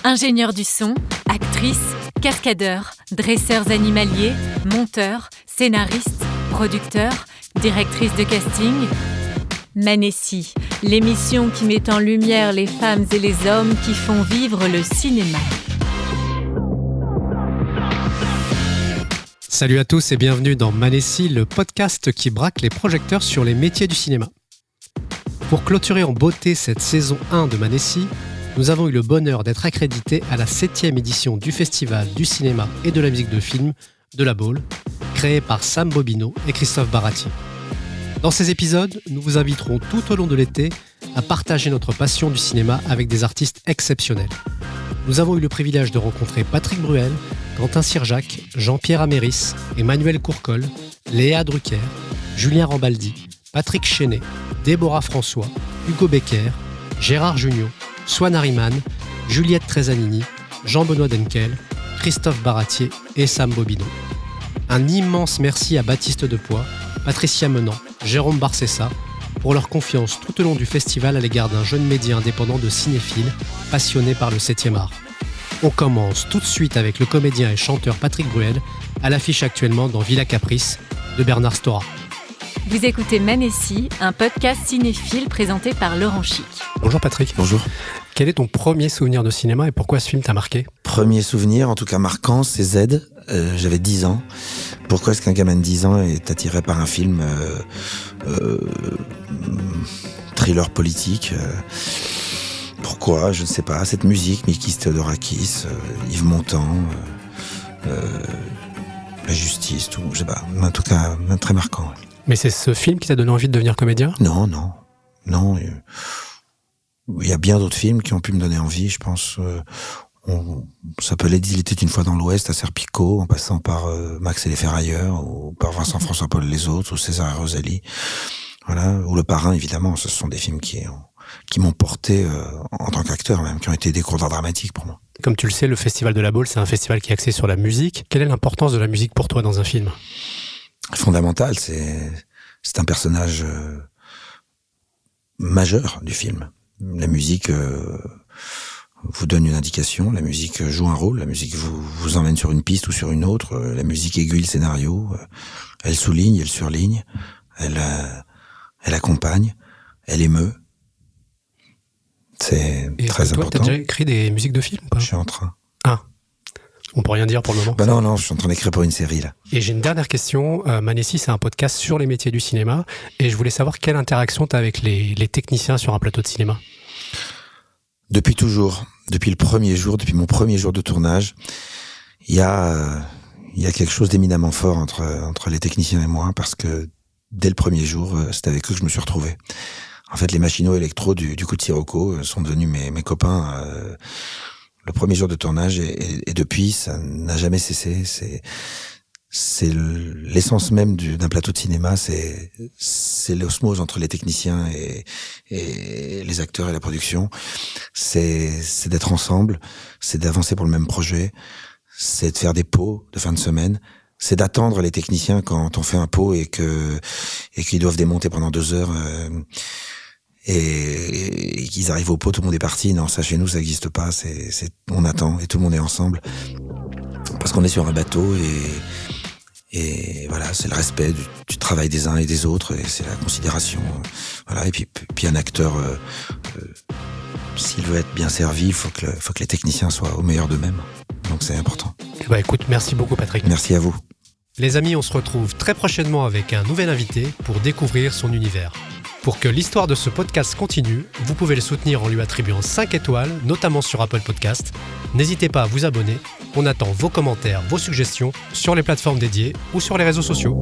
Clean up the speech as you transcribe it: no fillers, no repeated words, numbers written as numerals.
Ingénieurs du son, actrices, cascadeurs, dresseurs animaliers, monteurs, scénaristes, producteurs, directrices de casting. Manessi, l'émission qui met en lumière les femmes et les hommes qui font vivre le cinéma. Salut à tous et bienvenue dans Manessi, le podcast qui braque les projecteurs sur les métiers du cinéma. Pour clôturer en beauté cette saison 1 de Manessi, nous avons eu le bonheur d'être accrédités à la 7e édition du Festival du cinéma et de la musique de film de la Baule, créé par Sam Bobino et Christophe Baratier. Dans ces épisodes, nous vous inviterons tout au long de l'été à partager notre passion du cinéma avec des artistes exceptionnels. Nous avons eu le privilège de rencontrer Patrick Bruel, Quentin Sirjac, Jean-Pierre Améris, Emmanuel Courcol, Léa Drucker, Julien Rambaldi, Patrick Chenet, Déborah François, Hugo Becker, Gérard Jugnot, Swan Harriman, Juliette Tresanini, Jean-Benoît Denkel, Christophe Baratier et Sam Bobino. Un immense merci à Baptiste Depoix, Patricia Menant, Jérôme Barcessa pour leur confiance tout au long du festival à l'égard d'un jeune média indépendant de cinéphiles passionné par le 7e art. On commence tout de suite avec le comédien et chanteur Patrick Bruel, à l'affiche actuellement dans Villa Caprice de Bernard Stora. Vous écoutez Manessi, un podcast cinéphile présenté par Laurent Chic. Bonjour Patrick. Bonjour. Quel est ton premier souvenir de cinéma et pourquoi ce film t'a marqué ? Premier souvenir, en tout cas marquant, c'est Z. J'avais 10 ans. Pourquoi est-ce qu'un gamin de 10 ans est attiré par un film thriller politique Pourquoi ? Je ne sais pas. Cette musique, Mikis Theodorakis, Yves Montand, la justice, tout, je sais pas. En tout cas, très marquant. Mais c'est ce film qui t'a donné envie de devenir comédien ? Non. Il y a bien d'autres films qui ont pu me donner envie, je pense. Ça peut l'être, Il était une fois dans l'Ouest, à Serpico, en passant par Max et les Ferrailleurs, ou par Vincent François-Paul les Autres, ou César et Rosalie. Voilà, ou Le Parrain, évidemment. Ce sont des films qui m'ont porté en tant qu'acteur, même, qui ont été des cours d'art dramatique pour moi. Comme tu le sais, le Festival de la Baule, c'est un festival qui est axé sur la musique. Quelle est l'importance de la musique pour toi dans un film ? Fondamental, c'est un personnage majeur du film. La musique vous donne une indication, la musique joue un rôle, la musique vous emmène sur une piste ou sur une autre, la musique aiguille le scénario, elle souligne, elle surligne, elle accompagne, elle émeut. C'est très important. T'as déjà écrit des musiques de films ou pas ? Je suis en train. On peut rien dire pour le moment. Non, je suis en train d'écrire pour une série là. Et j'ai une dernière question. Manessi, c'est un podcast sur les métiers du cinéma. Et je voulais savoir quelle interaction tu as avec les techniciens sur un plateau de cinéma. Depuis toujours, depuis mon premier jour de tournage, il y a quelque chose d'éminemment fort entre les techniciens et moi, parce que dès le premier jour, c'est avec eux que je me suis retrouvé. En fait, les machinaux électro du coup de Sirocco sont devenus mes copains le premier jour de tournage, et depuis, ça n'a jamais cessé. C'est l'essence même d'un plateau de cinéma, c'est l'osmose entre les techniciens et les acteurs et la production. C'est d'être ensemble, c'est d'avancer pour le même projet, c'est de faire des pots de fin de semaine, c'est d'attendre les techniciens quand on fait un pot et qu'ils doivent démonter pendant 2 heures. Et qu'ils arrivent au pot, tout le monde est parti. Non, ça chez nous, ça n'existe pas. On attend et tout le monde est ensemble parce qu'on est sur un bateau, et voilà, c'est le respect du travail des uns et des autres, et c'est la considération. Voilà, et puis un acteur, s'il veut être bien servi, il faut que les techniciens soient au meilleur d'eux-mêmes. Donc c'est important. Écoute, merci beaucoup Patrick. Merci à vous. Les amis, on se retrouve très prochainement avec un nouvel invité pour découvrir son univers. Pour que l'histoire de ce podcast continue, vous pouvez le soutenir en lui attribuant 5 étoiles, notamment sur Apple Podcast. N'hésitez pas à vous abonner. On attend vos commentaires, vos suggestions sur les plateformes dédiées ou sur les réseaux sociaux.